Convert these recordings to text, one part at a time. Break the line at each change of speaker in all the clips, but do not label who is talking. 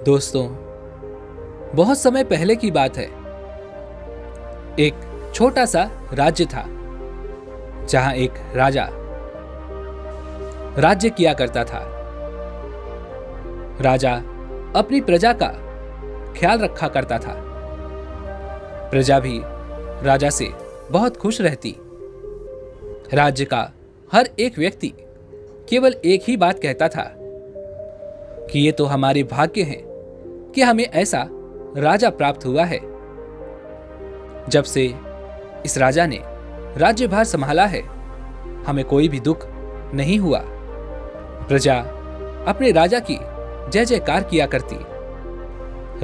दोस्तों, बहुत समय पहले की बात है। एक छोटा सा राज्य था जहां एक राजा राज्य किया करता था। राजा अपनी प्रजा का ख्याल रखा करता था। प्रजा भी राजा से बहुत खुश रहती। राज्य का हर एक व्यक्ति केवल एक ही बात कहता था कि ये तो हमारे भाग्य हैं कि हमें ऐसा राजा प्राप्त हुआ है। जब से इस राजा ने राज्यभार संभाला है, हमें कोई भी दुख नहीं हुआ। प्रजा अपने राजा की जय जयकार किया करती,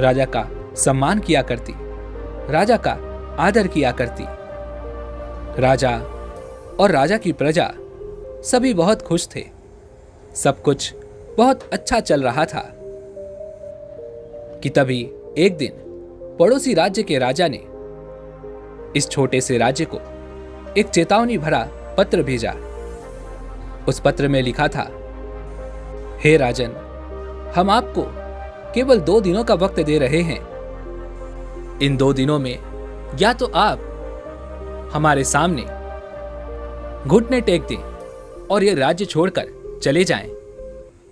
राजा का सम्मान किया करती, राजा का आदर किया करती। राजा और राजा की प्रजा सभी बहुत खुश थे। सब कुछ बहुत अच्छा चल रहा था कि तभी एक दिन पड़ोसी राज्य के राजा ने इस छोटे से राज्य को एक चेतावनी भरा पत्र भेजा। उस पत्र में लिखा था, हे राजन, हम आपको केवल 2 दिनों का वक्त दे रहे हैं। इन 2 दिनों में या तो आप हमारे सामने घुटने टेक दें और ये राज्य छोड़कर चले जाएं,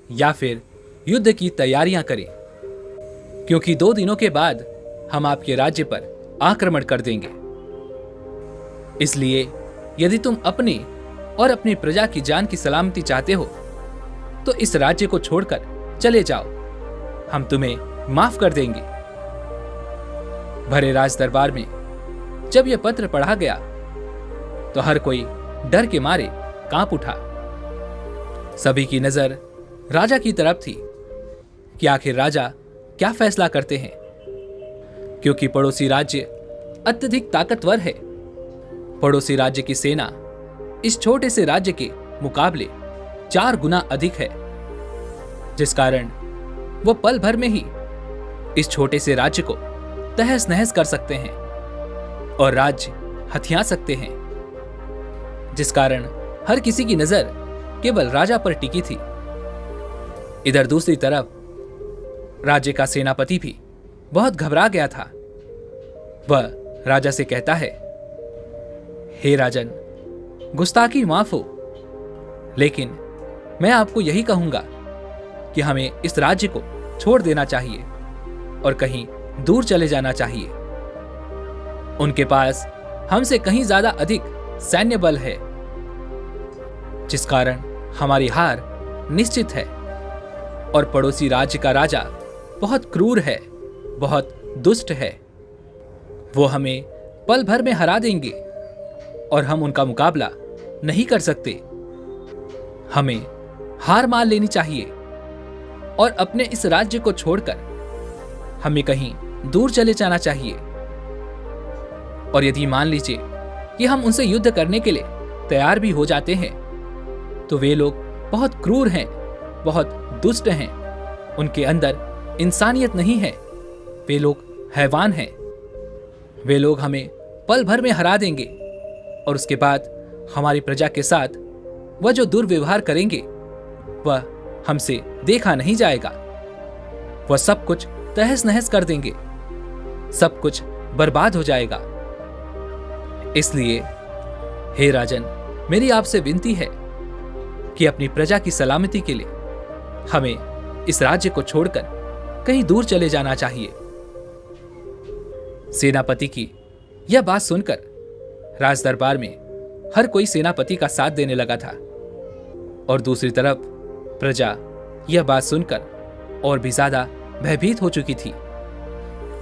या फिर युद्ध की तैयारियां करें, क्योंकि 2 दिनों के बाद हम आपके राज्य पर आक्रमण कर देंगे। इसलिए यदि तुम अपने और अपनी प्रजा की जान की सलामती चाहते हो तो इस राज्य को छोड़कर चले जाओ, हम तुम्हें माफ कर देंगे। भरे राज दरबार में जब यह पत्र पढ़ा गया तो हर कोई डर के मारे कांप उठा। सभी की नजर राजा की तरफ थी कि आखिर राजा क्या फैसला करते हैं, क्योंकि पड़ोसी राज्य अत्यधिक ताकतवर है। पड़ोसी राज्य की सेना इस छोटे से राज्य के मुकाबले 4 गुना अधिक है, जिस कारण वो पल भर में ही इस छोटे से राज्य को तहस नहस कर सकते हैं और राज्य हथिया सकते हैं, जिस कारण हर किसी की नजर केवल राजा पर टिकी थी। इधर दूसरी तरफ राज्य का सेनापति भी बहुत घबरा गया था। वह राजा से कहता है, हे राजन, गुस्ताखी माफ हो, लेकिन मैं आपको यही कहूंगा कि हमें इस राज्य को छोड़ देना चाहिए और कहीं दूर चले जाना चाहिए। उनके पास हमसे कहीं ज्यादा अधिक सैन्य बल है, जिस कारण हमारी हार निश्चित है। और पड़ोसी राज्य का राजा बहुत क्रूर है, बहुत दुष्ट है। वो हमें पल भर में हरा देंगे और हम उनका मुकाबला नहीं कर सकते। हमें हार मान लेनी चाहिए और अपने इस राज्य को छोड़कर हमें कहीं दूर चले जाना चाहिए। और यदि मान लीजिए कि हम उनसे युद्ध करने के लिए तैयार भी हो जाते हैं तो वे लोग बहुत क्रूर हैं, बहुत दुष्ट हैं। उनके अंदर इंसानियत नहीं है, वे लोग हैवान हैं। वे लोग हमें पल भर में हरा देंगे और उसके बाद हमारी प्रजा के साथ वह जो दुर्व्यवहार करेंगे वह हमसे देखा नहीं जाएगा। वह सब कुछ तहस नहस कर देंगे, सब कुछ बर्बाद हो जाएगा। इसलिए हे राजन, मेरी आपसे विनती है कि अपनी प्रजा की सलामती के लिए हमें इस राज्य को छोड़कर कहीं दूर चले जाना चाहिए। सेनापति की यह बात सुनकर राज दरबार में हर कोई सेनापति का साथ देने लगा था और दूसरी तरफ प्रजा यह बात सुनकर और भी ज्यादा भयभीत हो चुकी थी।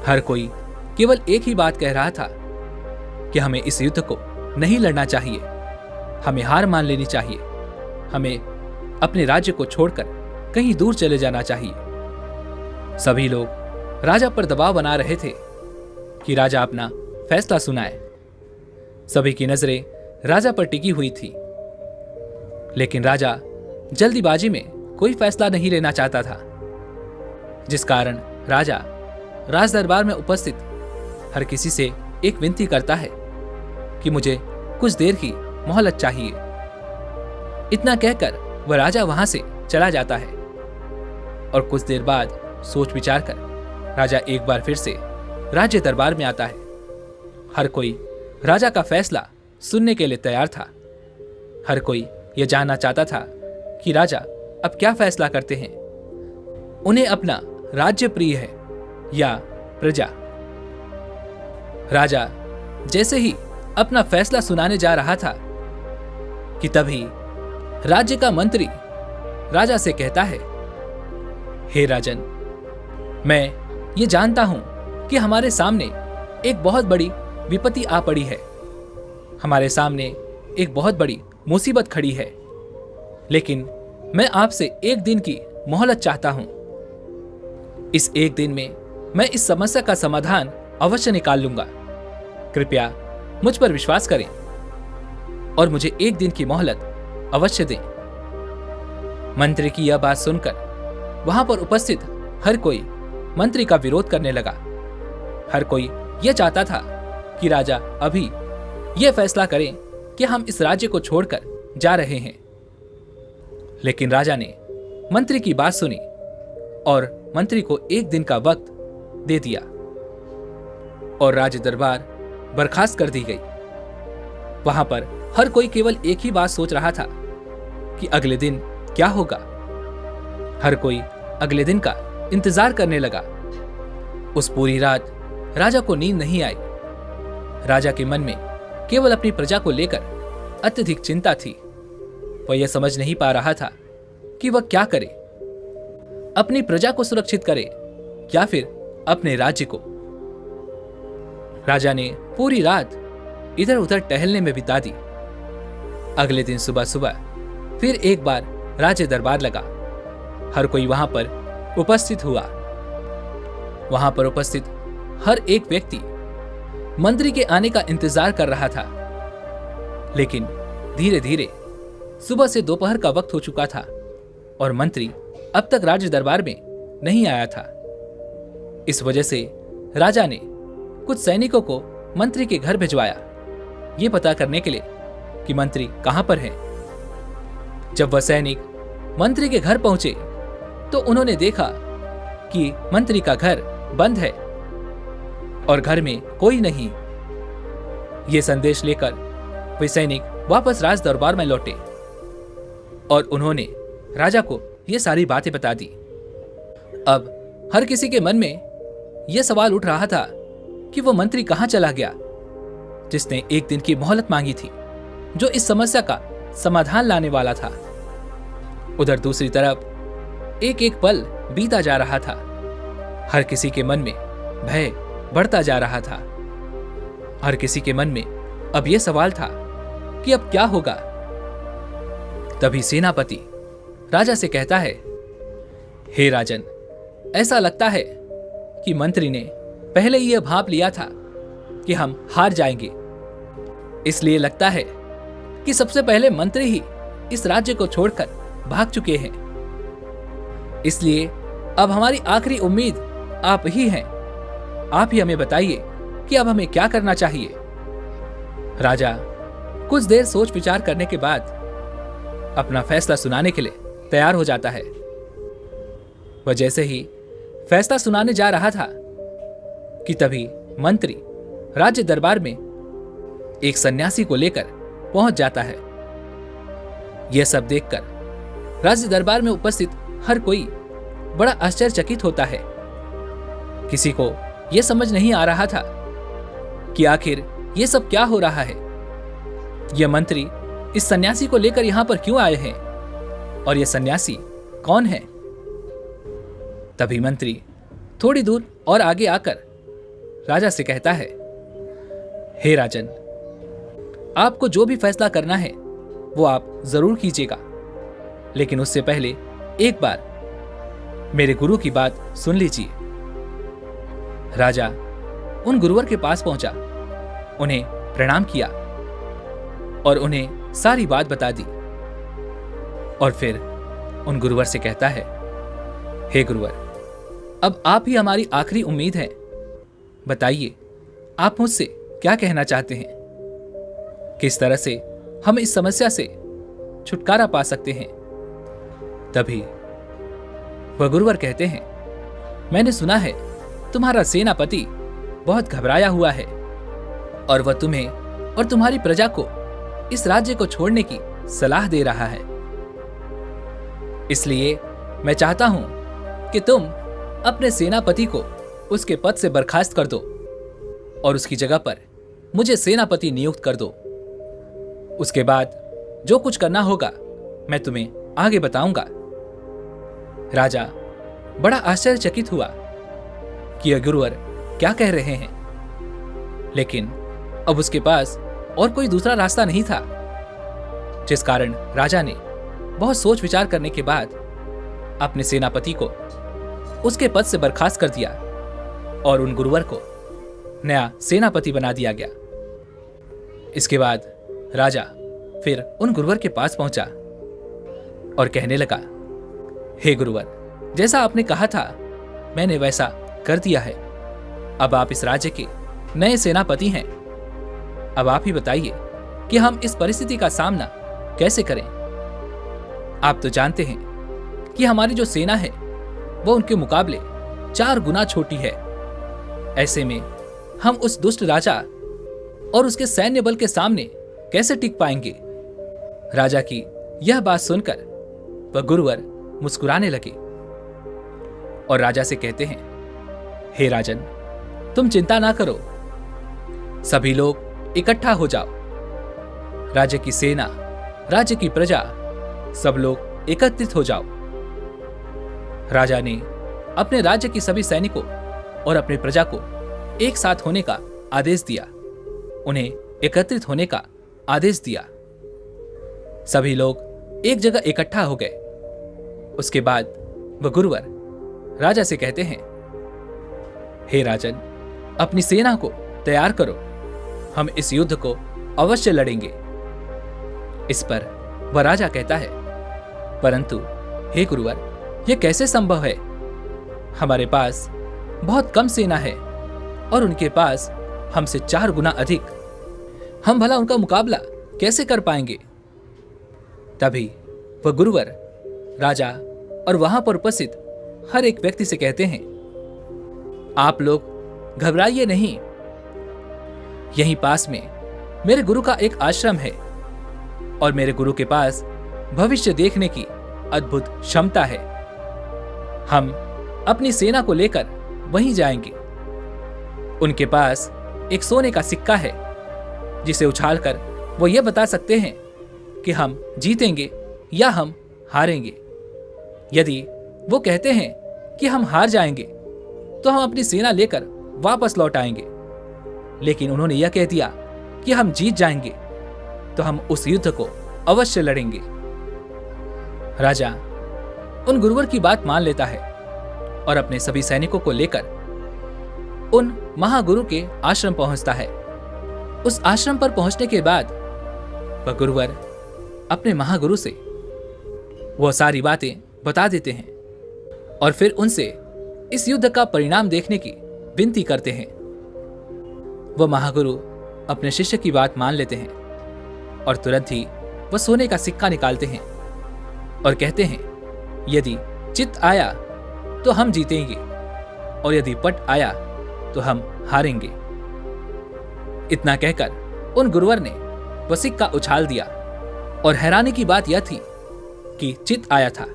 हर कोई केवल एक ही बात कह रहा था कि हमें इस युद्ध को नहीं लड़ना चाहिए, हमें हार मान लेनी चाहिए, हमें अपने राज्य को छोड़कर कहीं दूर चले जाना चाहिए। सभी लोग राजा पर दबाव बना रहे थे कि राजा अपना फैसला सुनाए। सभी की नजरें राजा पर टिकी हुई थी, लेकिन राजा जल्दीबाजी में कोई फैसला नहीं लेना चाहता था, जिस कारण राजा राज दरबार में उपस्थित हर किसी से एक विनती करता है कि मुझे कुछ देर की मोहलत चाहिए। इतना कहकर वह राजा वहां से चला जाता है और कुछ देर बाद सोच विचार कर राजा एक बार फिर से राज्य दरबार में आता है। हर कोई राजा का फैसला सुनने के लिए तैयार था। हर कोई यह जानना चाहता था कि राजा अब क्या फैसला करते हैं। उन्हें अपना राज्य प्रिय है या प्रजा। राजा जैसे ही अपना फैसला सुनाने जा रहा था कि तभी राज्य का मंत्री राजा से कहता है, हे राजन, मैं ये जानता हूं कि हमारे सामने एक बहुत बड़ी विपत्ति आ पड़ी है। हमारे सामने एक बहुत बड़ी मुसीबत खड़ी है, लेकिन मैं आपसे एक दिन की मोहलत चाहता हूं। इस एक दिन में मैं इस समस्या का समाधान अवश्य निकाल लूंगा। कृपया मुझ पर विश्वास करें और मुझे एक दिन की मोहलत अवश्य दें। मंत्री की यह बात सुनकर वहां पर उपस्थित हर कोई मंत्री का विरोध करने लगा। हर कोई यह चाहता था कि राजा अभी यह फैसला करें कि हम इस राज्य को छोड़कर जा रहे हैं। लेकिन राजा ने मंत्री की बात सुनी और मंत्री को एक दिन का वक्त दे दिया और राज्य दरबार बर्खास्त कर दी गई। वहां पर हर कोई केवल एक ही बात सोच रहा था कि अगले दिन क्या होगा। हर कोई अगले दिन का इंतजार करने लगा। उस पूरी रात राजा को नींद नहीं आई। राजा के मन में केवल अपनी प्रजा को लेकर अत्यधिक चिंता थी। वह यह समझ नहीं पा रहा था कि वह क्या करे, अपनी प्रजा को सुरक्षित करे या फिर अपने राज्य को। राजा ने पूरी रात इधर उधर टहलने में बिता दी। अगले दिन सुबह सुबह फिर एक बार राज्य दरबार लगा। हर कोई वहां पर उपस्थित हुआ। वहां पर उपस्थित हर एक व्यक्ति मंत्री के आने का इंतजार कर रहा था। लेकिन धीरे धीरे सुबह से दोपहर का वक्त हो चुका था और मंत्री अब तक राज्य दरबार में नहीं आया था। इस वजह से राजा ने कुछ सैनिकों को मंत्री के घर भिजवाया, ये पता करने के लिए कि मंत्री कहां पर है। जब वह सैनिक मंत्री के घर पहुंचे तो उन्होंने देखा कि मंत्री का घर बंद है और घर में कोई नहीं। ये संदेश लेकर वे सैनिक वापस राज दरबार में लौटे और उन्होंने राजा को ये सारी बातें बता दी। अब हर किसी के मन में यह सवाल उठ रहा था कि वो मंत्री कहां चला गया जिसने एक दिन की मोहलत मांगी थी, जो इस समस्या का समाधान लाने वाला था। उधर दूसरी तरफ एक एक पल बीता जा रहा था। हर किसी के मन में भय बढ़ता जा रहा था। हर किसी के मन में अब यह सवाल था कि अब क्या होगा। तभी सेनापति राजा से कहता है, हे राजन, ऐसा लगता है कि मंत्री ने पहले ही यह भांप लिया था कि हम हार जाएंगे। इसलिए लगता है कि सबसे पहले मंत्री ही इस राज्य को छोड़कर भाग चुके हैं। इसलिए अब हमारी आखिरी उम्मीद आप ही हैं। आप ही हमें बताइए कि अब हमें क्या करना चाहिए। राजा कुछ देर सोच विचार करने के बाद अपना फैसला सुनाने के लिए तैयार हो जाता है। वह जैसे ही फैसला सुनाने जा रहा था कि तभी मंत्री राज्य दरबार में एक सन्यासी को लेकर पहुंच जाता है। यह सब देखकर राज्य दरबार में उपस्थित हर कोई बड़ा आश्चर्यचकित होता है। किसी को यह समझ नहीं आ रहा था कि आखिर यह सब क्या हो रहा है। यह मंत्री इस सन्यासी को लेकर यहां पर क्यों आए हैं और यह सन्यासी कौन है। तभी मंत्री थोड़ी दूर और आगे आकर राजा से कहता है, हे राजन, आपको जो भी फैसला करना है वो आप जरूर कीजिएगा, लेकिन उससे पहले एक बार मेरे गुरु की बात सुन लीजिए। राजा उन गुरुवर के पास पहुंचा, उन्हें प्रणाम किया और उन्हें सारी बात बता दी और फिर उन गुरुवर से कहता है, हे गुरुवर, अब आप ही हमारी आखिरी उम्मीद है। बताइए आप मुझसे क्या कहना चाहते हैं। किस तरह से हम इस समस्या से छुटकारा पा सकते हैं। तभी वह गुरुवर कहते हैं, मैंने सुना है तुम्हारा सेनापति बहुत घबराया हुआ है और वह तुम्हें और तुम्हारी प्रजा को इस राज्य को छोड़ने की सलाह दे रहा है। इसलिए मैं चाहता हूं कि तुम अपने सेनापति को उसके पद से बर्खास्त कर दो और उसकी जगह पर मुझे सेनापति नियुक्त कर दो। उसके बाद जो कुछ करना होगा मैं तुम्हें आगे बताऊंगा। राजा बड़ा आश्चर्यचकित हुआ कि यह गुरुवर क्या कह रहे हैं, लेकिन अब उसके पास और कोई दूसरा रास्ता नहीं था, जिस कारण राजा ने बहुत सोच विचार करने के बाद अपने सेनापति को उसके पद से बर्खास्त कर दिया और उन गुरुवर को नया सेनापति बना दिया गया। इसके बाद राजा फिर उन गुरुवर के पास पहुंचा और कहने लगा, हे गुरुवर, जैसा आपने कहा था मैंने वैसा कर दिया है। अब आप इस राज्य के नए सेनापति हैं। अब आप ही बताइए कि हम इस परिस्थिति का सामना कैसे करें। आप तो जानते हैं कि हमारी जो सेना है वो उनके मुकाबले 4 गुना छोटी है। ऐसे में हम उस दुष्ट राजा और उसके सैन्य बल के सामने कैसे टिक पाएंगे। राजा की यह बात सुनकर वह गुरुवर मुस्कुराने लगे और राजा से कहते हैं, हे राजन, तुम चिंता ना करो, सभी लोग इकट्ठा हो जाओ। राज्य की सेना, राज्य की प्रजा, सब लोग एकत्रित हो जाओ। राजा ने अपने राज्य की सभी सैनिकों और अपनी प्रजा को एक साथ होने का आदेश दिया, उन्हें एकत्रित होने का आदेश दिया। सभी लोग एक जगह इकट्ठा हो गए। उसके बाद वह गुरुवर राजा से कहते हैं, हे राजन, अपनी सेना को तैयार करो, हम इस युद्ध को अवश्य लड़ेंगे। इस पर वह राजा कहता है, परंतु हे गुरुवर, यह कैसे संभव है? हमारे पास बहुत कम सेना है और उनके पास हमसे 4 गुना अधिक। हम भला उनका मुकाबला कैसे कर पाएंगे? तभी वह गुरुवर राजा और वहां पर उपस्थित हर एक व्यक्ति से कहते हैं, आप लोग घबराइए नहीं। यहीं पास में मेरे गुरु का एक आश्रम है और मेरे गुरु के पास भविष्य देखने की अद्भुत क्षमता है। हम अपनी सेना को लेकर वहीं जाएंगे। उनके पास एक सोने का सिक्का है जिसे उछालकर वो ये बता सकते हैं कि हम जीतेंगे या हम हारेंगे। यदि वो कहते हैं कि हम हार जाएंगे तो हम अपनी सेना लेकर वापस लौट आएंगे, लेकिन उन्होंने यह कह दिया कि हम जीत जाएंगे तो हम उस युद्ध को अवश्य लड़ेंगे। राजा उन गुरुवर की बात मान लेता है और अपने सभी सैनिकों को लेकर उन महागुरु के आश्रम पहुंचता है। उस आश्रम पर पहुंचने के बाद वह गुरुवर अपने महागुरु से वह सारी बातें बता देते हैं और फिर उनसे इस युद्ध का परिणाम देखने की विनती करते हैं। वह महागुरु अपने शिष्य की बात मान लेते हैं और तुरंत ही वह सोने का सिक्का निकालते हैं और कहते हैं, यदि चित आया तो हम जीतेंगे और यदि पट आया तो हम हारेंगे। इतना कहकर उन गुरुवर ने वह सिक्का उछाल दिया और हैरानी की बात यह थी कि चित आया था,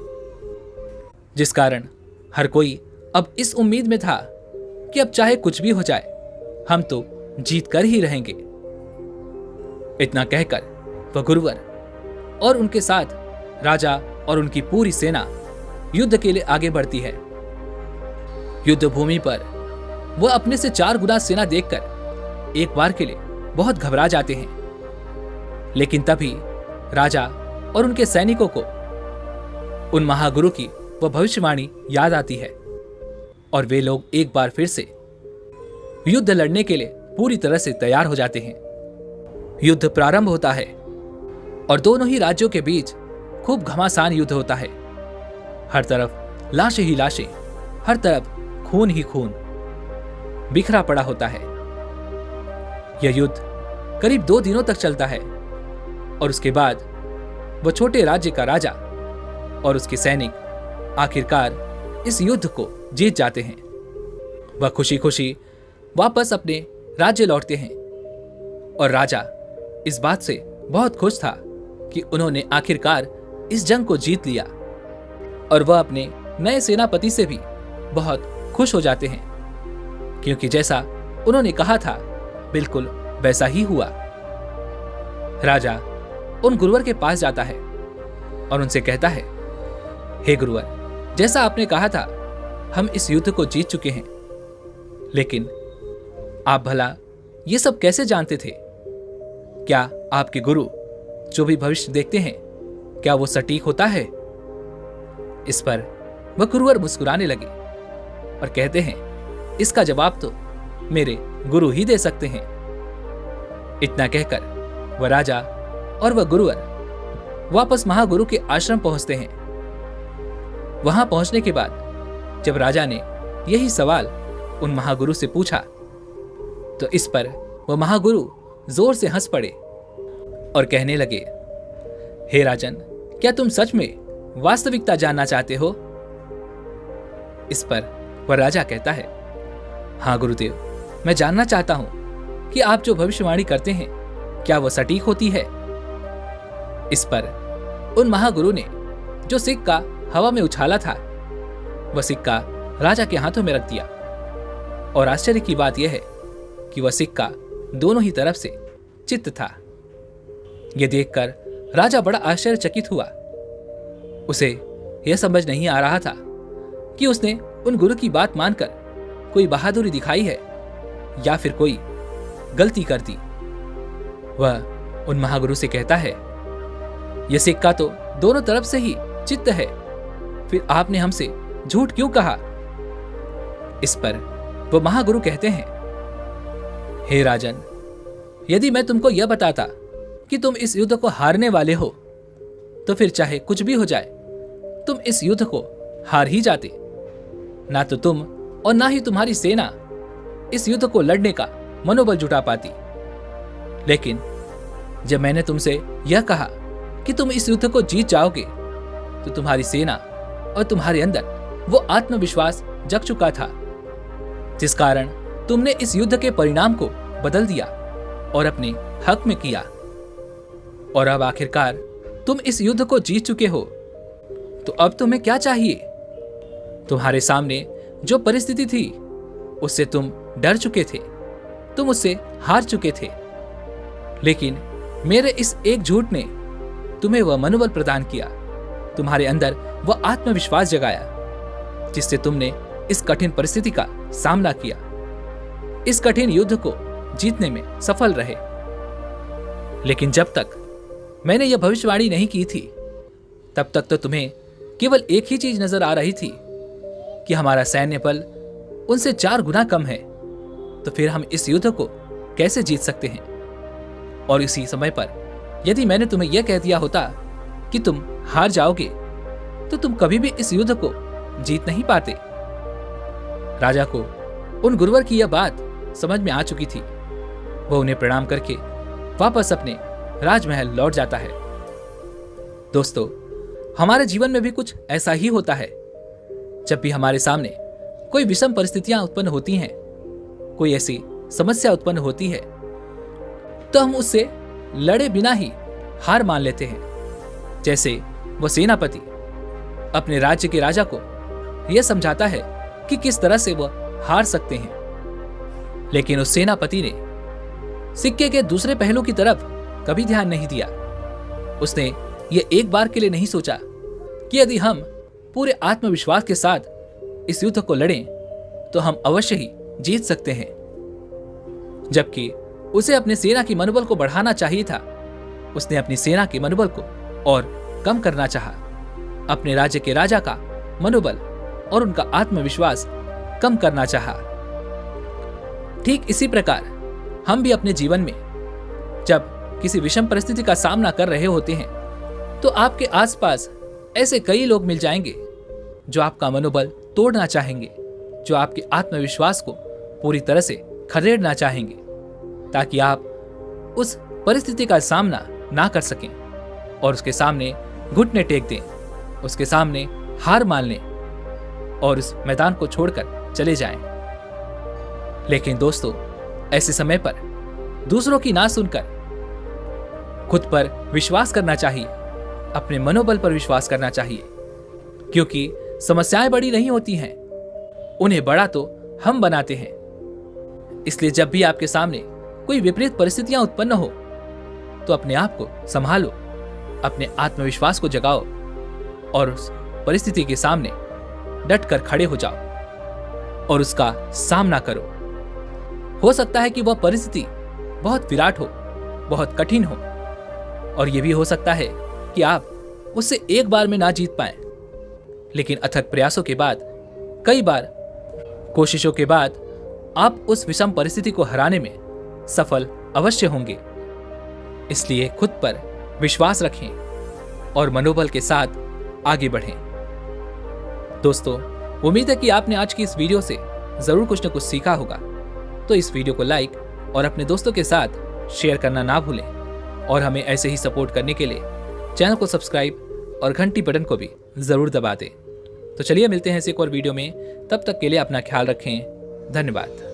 जिस कारण हर कोई अब इस उम्मीद में था कि अब चाहे कुछ भी हो जाए हम तो जीत कर ही रहेंगे। इतना कहकर वह गुरुवर और उनके साथ राजा और उनकी पूरी सेना युद्ध के लिए आगे बढ़ती है। युद्ध भूमि पर वह अपने से 4 गुना सेना देखकर एक बार के लिए बहुत घबरा जाते हैं, लेकिन तभी राजा और उनके सैनिकों को उन महागुरु की वह भविष्यवाणी याद आती है और वे लोग एक बार फिर से युद्ध लड़ने के लिए पूरी तरह से तैयार हो जाते हैं। युद्ध प्रारंभ होता है और दोनों ही राज्यों के बीच खूब घमासान युद्ध होता है। हर तरफ लाशें ही लाशें, हर तरफ खून ही खून बिखरा पड़ा होता है। यह युद्ध करीब 2 दिनों तक चलता है और उसके बाद वह छोटे राज्य का राजा और उसके सैनिक आखिरकार इस युद्ध को जीत जाते हैं। वह खुशी खुशी वापस अपने राज्य लौटते हैं और राजा इस बात से बहुत खुश था कि उन्होंने आखिरकार इस जंग को जीत लिया, और वह अपने नए सेनापति से भी बहुत खुश हो जाते हैं, क्योंकि जैसा उन्होंने कहा था बिल्कुल वैसा ही हुआ। राजा उन गुरुवर के पास जाता है और उनसे कहता है, हे गुरुवर, जैसा आपने कहा था हम इस युद्ध को जीत चुके हैं, लेकिन आप भला ये सब कैसे जानते थे? क्या आपके गुरु जो भी भविष्य देखते हैं, क्या वो सटीक होता है? इस पर वह गुरुवर मुस्कुराने लगे और कहते हैं, इसका जवाब तो मेरे गुरु ही दे सकते हैं। इतना कहकर वह राजा और वह गुरुवर वापस महागुरु के आश्रम पहुंचते हैं। वहां पहुंचने के बाद जब राजा ने यही सवाल उन महागुरु से पूछा, तो इस पर वह महागुरु जोर से हंस पड़े और कहने लगे, हे राजन, क्या तुम सच में वास्तविकता जानना चाहते हो? इस पर वह राजा कहता है, हाँ गुरुदेव, मैं जानना चाहता हूं कि आप जो भविष्यवाणी करते हैं क्या वह सटीक होती है? इस पर उन महागुरु ने जो सिक्का हवा में उछाला था, वह सिक्का राजा के हाथों में रख दिया, और आश्चर्य की बात यह है कि वह सिक्का दोनों ही तरफ से चित्त था। यह देखकर राजा बड़ा आश्चर्यचकित हुआ। उसे यह समझ नहीं आ रहा था कि उसने उन गुरु की बात मानकर कोई बहादुरी दिखाई है या फिर कोई गलती कर दी। वह उन महागुरु से कहता है, यह सिक्का तो दोनों तरफ से ही चित्त है, फिर आपने हमसे झूठ क्यों कहा? इस पर वह महागुरु कहते हैं, हे राजन, यदि मैं तुमको यह बताता कि तुम इस युद्ध को हारने वाले हो, तो फिर चाहे कुछ भी हो जाए तुम इस युद्ध को हार ही जाते। ना तो तुम और ना ही तुम्हारी सेना इस युद्ध को लड़ने का मनोबल जुटा पाती। लेकिन जब मैंने तुमसे यह कहा कि तुम इस युद्ध को जीत जाओगे, तो तुम्हारी सेना और तुम्हारे अंदर वो आत्मविश्वास जग चुका था, जिस कारण तुमने इस युद्ध के परिणाम को बदल दिया और अपने हक में किया। और अब आखिरकार तुम इस युद्ध को जीत चुके हो, तो अब तुम्हें क्या चाहिए? तुम्हारे सामने जो परिस्थिति थी उससे तुम डर चुके थे, तुम उससे हार चुके थे, लेकिन मेरे इस एक झूठ ने तुम्हें वह मनोबल प्रदान किया, तुम्हारे अंदर वह आत्मविश्वास जगाया, जिससे तुमने इस कठिन परिस्थिति का सामना किया, इस कठिन युद्ध को जीतने में सफल रहे। लेकिन जब तक मैंने यह भविष्यवाणी नहीं की थी, तब तक तो तुम्हें केवल एक ही चीज नजर आ रही थी कि हमारा सैन्य बल उनसे 4 गुना कम है, तो फिर हम इस युद्ध को कैसे जीत सकते हैं? और इसी समय पर यदि मैंने तुम्हें यह कह दिया होता कि तुम हार जाओगे, तो तुम कभी भी इस युद्ध को जीत नहीं पाते। राजा को उन गुरुवर की यह बात समझ में आ चुकी थी। वह उन्हें प्रणाम करके वापस अपने राजमहल लौट जाता है। दोस्तों, हमारे जीवन में भी कुछ ऐसा ही होता है। जब भी हमारे सामने कोई विषम परिस्थितियां उत्पन्न होती हैं, कोई ऐसी समस्या उत्पन्न होती है, तो हम उससे लड़े बिना ही हार मान लेते हैं। जैसे वह सेनापति अपने राज्य के राजा को यह समझाता है कि किस तरह से वह हार सकते हैं, लेकिन उस सेनापति ने सिक्के के दूसरे पहलू की तरफ कभी ध्यान नहीं दिया। उसने यह एक बार के लिए नहीं सोचा कि यदि हम पूरे आत्मविश्वास के साथ इस युद्ध को लड़ें, तो हम अवश्य ही जीत सकते हैं। जबकि उसे अपने सेना की मनोबल को बढ़ाना चाहिए था, उसने अपनी सेना के मनोबल को और कम करना चाहा। अपने राज्य के राजा का मनोबल और उनका आत्मविश्वास कम करना चाहा। ठीक इसी प्रकार हम भी अपने जीवन में जब किसी विषम परिस्थिति का सामना कर रहे होते हैं, तो आपके आसपास ऐसे कई लोग मिल जाएंगे जो आपका मनोबल तोड़ना चाहेंगे, जो आपके आत्मविश्वास को पूरी तरह से खदेड़ना चाहेंगे, ताकि आप उस परिस्थिति का सामना ना कर सकें और उसके सामने घुटने टेक दें, उसके सामने हार मान लें। और उस मैदान को छोड़कर चले जाएं। लेकिन दोस्तों, ऐसे समय पर दूसरों की ना सुनकर खुद पर विश्वास करना चाहिए, अपने मनोबल पर विश्वास करना चाहिए, क्योंकि समस्याएं बड़ी नहीं होती हैं, उन्हें बड़ा तो हम बनाते हैं। इसलिए जब भी आपके सामने कोई विपरीत परिस्थितियां उत्पन्न हो तो अपने आप को संभालो, अपने आत्मविश्वास को जगाओ और उस परिस्थिति के सामने डटकर खड़े हो जाओ और उसका सामना करो। हो सकता है कि वह परिस्थिति बहुत विराट हो, बहुत कठिन हो, और यह भी हो सकता है कि आप उससे एक बार में ना जीत पाएं, लेकिन अथक प्रयासों के बाद, कई बार कोशिशों के बाद आप उस विषम परिस्थिति को हराने में सफल अवश्य होंगे। इसलिए खुद पर विश्वास रखें और मनोबल के साथ आगे बढ़ें। दोस्तों, उम्मीद है कि आपने आज की इस वीडियो से जरूर कुछ न कुछ सीखा होगा। तो इस वीडियो को लाइक और अपने दोस्तों के साथ शेयर करना ना भूलें और हमें ऐसे ही सपोर्ट करने के लिए चैनल को सब्सक्राइब और घंटी बटन को भी जरूर दबा दें। तो चलिए मिलते हैं इस एक और वीडियो में, तब तक के लिए अपना ख्याल रखें। धन्यवाद।